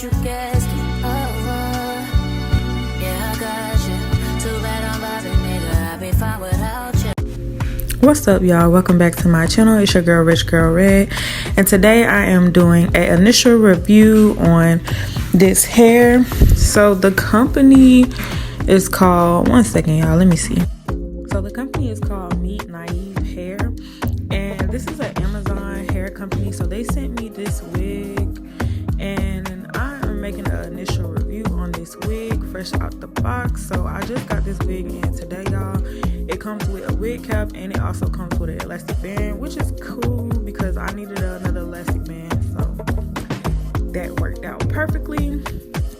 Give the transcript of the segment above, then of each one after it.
you guessed it. Yeah, I got you. Too bad I'm vibing, nigga. I'll be fine without you. What's up, y'all? Welcome back to my channel. It's your girl Richgirlred, and today I am doing an initial review on this hair. So the company is called, one second y'all, let me see. So the company is called Meet Naive Hair, and this is an Amazon hair company. So they sent me this wig, and I am making an initial review on this wig fresh out the box. So I just got this wig in today, y'all. It comes with a wig cap, and it also comes with an elastic band, which is cool because I needed another elastic band, so that worked out perfectly.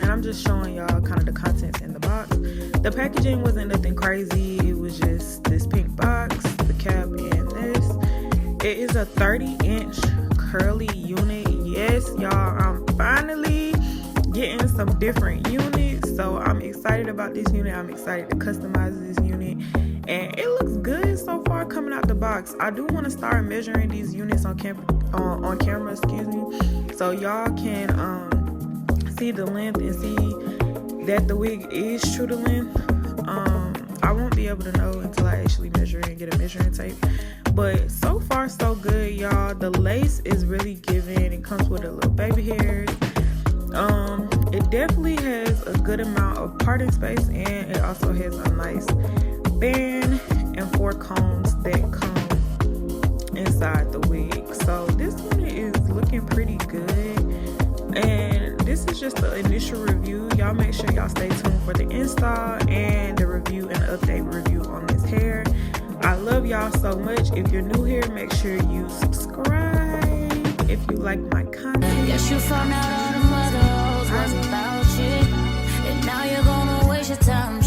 And I'm just showing y'all kind of the contents in the box. The packaging wasn't nothing crazy. It was just this pink box, the cap, and this. It is a 30-inch curly unit. Yes, y'all, I'm finally getting some different units, so I'm excited about this unit. I'm excited to customize this unit, and it looks good so far coming out the box. I do want to start measuring these units on camera, excuse me, so y'all can see the length and see that the wig is true to length. I won't be able to know until I actually measure it and get a measuring tape, but so far so good, y'all. The lace is really giving. It comes with a little baby hairs. It definitely has a good amount of parting space, and it also has a nice band and 4 combs that come inside the wig. So this unit is looking pretty good, and this is just the initial review. Y'all make sure y'all stay tuned for the install and the review and update review on this hair. I love y'all so much. If you're new here, make sure you subscribe if you like my content. Guess you found out all the mother hoes was about you, and now you're gonna waste your time